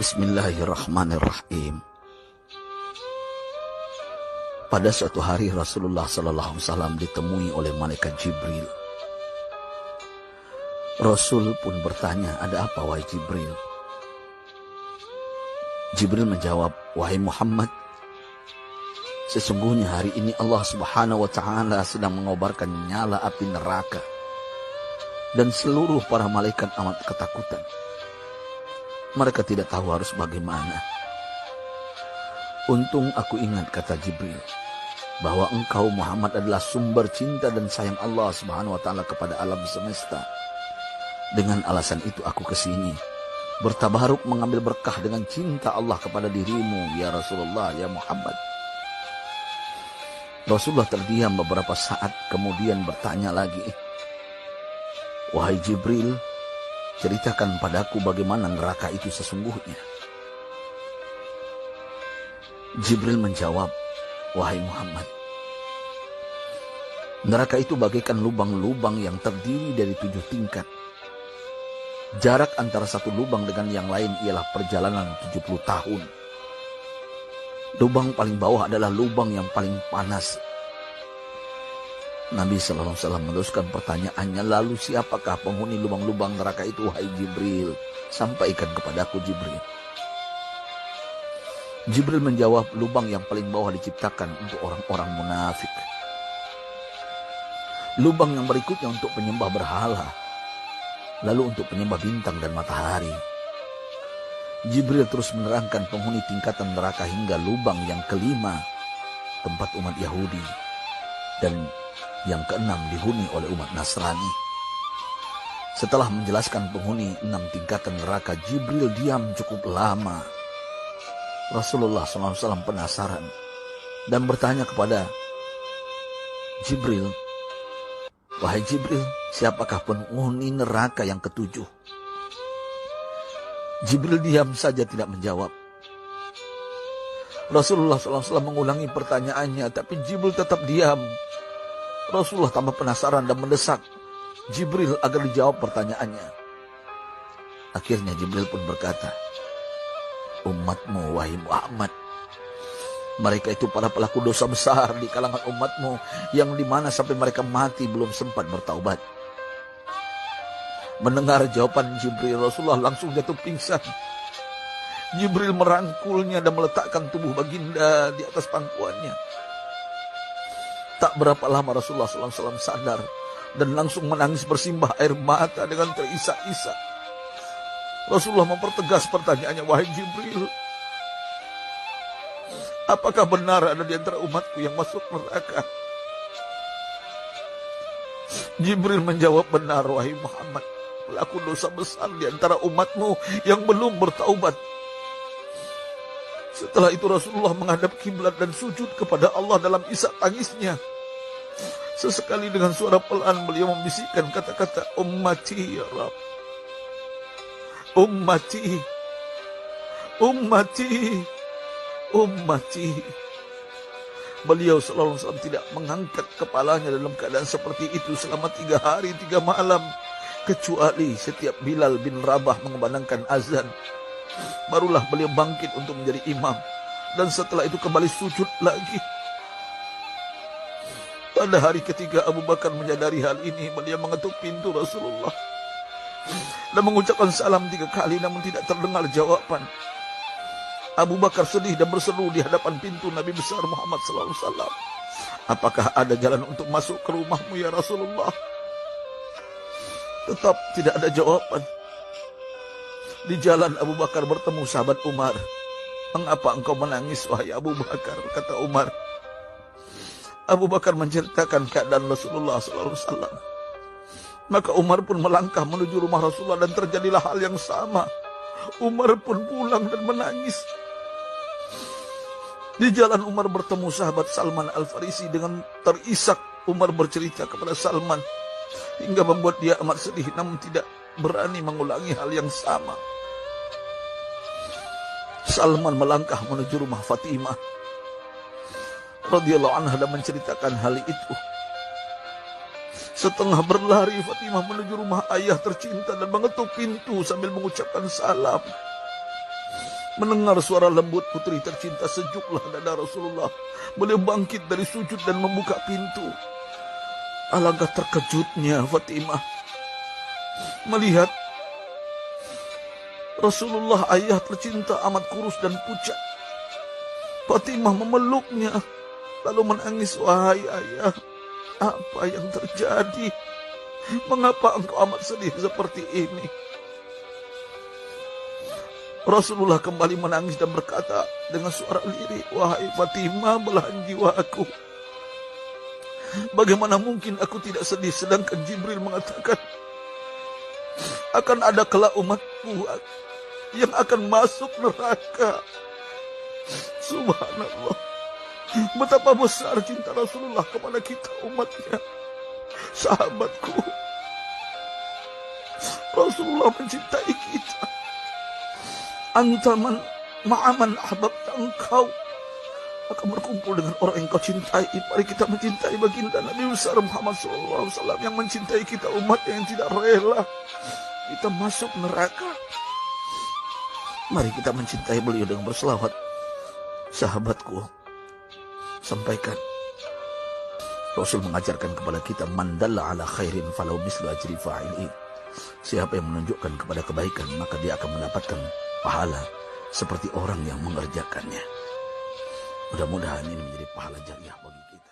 Bismillahirrahmanirrahim. Pada suatu hari Rasulullah SAW ditemui oleh malaikat Jibril. Rasul pun bertanya, "Ada apa wahai Jibril?" Jibril menjawab, "Wahai Muhammad, sesungguhnya hari ini Allah Subhanahu wa Ta'ala sedang mengobarkan nyala api neraka, dan seluruh para malaikat amat ketakutan. Mereka tidak tahu harus bagaimana. Untung aku ingat," kata Jibril, "bahwa engkau Muhammad adalah sumber cinta dan sayang Allah Subhanahu wa Ta'ala kepada alam semesta. Dengan alasan itu aku kesini, bertabaruk mengambil berkah dengan cinta Allah kepada dirimu, ya Rasulullah, ya Muhammad." Rasulullah terdiam beberapa saat, kemudian bertanya lagi, "Wahai Jibril, ceritakan padaku bagaimana neraka itu sesungguhnya." Jibril menjawab, "Wahai Muhammad, neraka itu bagaikan lubang-lubang yang terdiri dari 7 tingkat. Jarak antara satu lubang dengan yang lain ialah perjalanan 70 tahun. Lubang paling bawah adalah lubang yang paling panas." Nabi SAW meneruskan pertanyaannya, "Lalu siapakah penghuni lubang-lubang neraka itu, wahai Jibril? Sampaikan kepadaku, Jibril." Jibril menjawab, "Lubang yang paling bawah diciptakan untuk orang-orang munafik. Lubang yang berikutnya untuk penyembah berhala. Lalu untuk penyembah bintang dan matahari." Jibril terus menerangkan penghuni tingkatan neraka hingga lubang yang kelima, tempat umat Yahudi, dan yang keenam dihuni oleh umat Nasrani. Setelah menjelaskan penghuni 6 tingkatan neraka, Jibril diam cukup lama. Rasulullah SAW penasaran dan bertanya kepada Jibril, "Wahai Jibril, siapakah penghuni neraka yang ketujuh?" Jibril diam saja tidak menjawab. Rasulullah SAW mengulangi pertanyaannya, tapi Jibril tetap diam. Rasulullah tambah penasaran dan mendesak Jibril agar dijawab pertanyaannya. Akhirnya Jibril pun berkata, "Umatmu, wahai Muhammad, mereka itu para pelaku dosa besar di kalangan umatmu, yang dimana sampai mereka mati belum sempat bertaubat." Mendengar jawaban Jibril, Rasulullah langsung jatuh pingsan. Jibril merangkulnya dan meletakkan tubuh baginda di atas pangkuannya. Tak berapa lama Rasulullah SAW sadar dan langsung menangis bersimbah air mata dengan terisak-isak. Rasulullah mempertegas pertanyaannya, "Wahai Jibril, apakah benar ada di antara umatku yang masuk neraka?" Jibril menjawab, "Benar, wahai Muhammad, pelaku dosa besar di antara umatmu yang belum bertaubat." Setelah itu Rasulullah menghadap kiblat dan sujud kepada Allah dalam isak tangisnya. Sesekali dengan suara pelan beliau membisikkan kata-kata, "Ummati ya Rabb, ummati, ummati, ummati." Beliau SAW tidak mengangkat kepalanya dalam keadaan seperti itu selama 3 hari 3 malam. Kecuali setiap Bilal bin Rabah mengumandangkan azan, barulah beliau bangkit untuk menjadi imam. Dan setelah itu kembali sujud lagi. Pada hari ketiga Abu Bakar menyadari hal ini, beliau mengetuk pintu Rasulullah dan mengucapkan salam 3 kali, namun tidak terdengar jawaban. Abu Bakar sedih dan berseru di hadapan pintu Nabi besar Muhammad SAW, "Apakah ada jalan untuk masuk ke rumahmu ya Rasulullah?" Tetap tidak ada jawaban. Di jalan Abu Bakar bertemu sahabat Umar. "Mengapa engkau menangis, wahai Abu Bakar?" kata Umar. Abu Bakar menceritakan keadaan Rasulullah SAW. Maka Umar pun melangkah menuju rumah Rasulullah dan terjadilah hal yang sama. Umar pun pulang dan menangis. Di jalan Umar bertemu sahabat Salman Al-Farisi. Dengan terisak Umar bercerita kepada Salman hingga membuat dia amat sedih, namun tidak berani mengulangi hal yang sama. Salman melangkah menuju rumah Fatimah radhiyallahu anha dan menceritakan hal itu. Setengah berlari Fatimah menuju rumah ayah tercinta dan mengetuk pintu sambil mengucapkan salam. Mendengar suara lembut putri tercinta, sejuklah dada Rasulullah. Beliau bangkit dari sujud dan membuka pintu. Alangkah terkejutnya Fatimah melihat Rasulullah, ayah tercinta, amat kurus dan pucat. Fatimah memeluknya lalu menangis. Wahai ayah, apa yang terjadi? Mengapa engkau amat sedih seperti ini? Rasulullah kembali menangis dan berkata dengan suara lirih, wahai Fatimah, belahan jiwaku, bagaimana mungkin aku tidak sedih sedangkan Jibril mengatakan akan ada kelak umatku yang akan masuk neraka. Subhanallah, betapa besar cinta Rasulullah kepada kita umatnya. Sahabatku, Rasulullah mencintai kita. Antaman ma'aman ahbabta, engkau akan berkumpul dengan orang yang kau cintai. Mari kita mencintai baginda Nabi besar Muhammad SAW yang mencintai kita, umat yang tidak rela kita masuk neraka. Mari kita mencintai beliau dengan berselawat. Sahabatku, sampaikan, Rasul mengajarkan kepada kita, man dalla ala khairin falau mislu ajri fa'ili. Siapa yang menunjukkan kepada kebaikan, maka dia akan mendapatkan pahala seperti orang yang mengerjakannya. Mudah-mudahan ini menjadi pahala jariah bagi kita.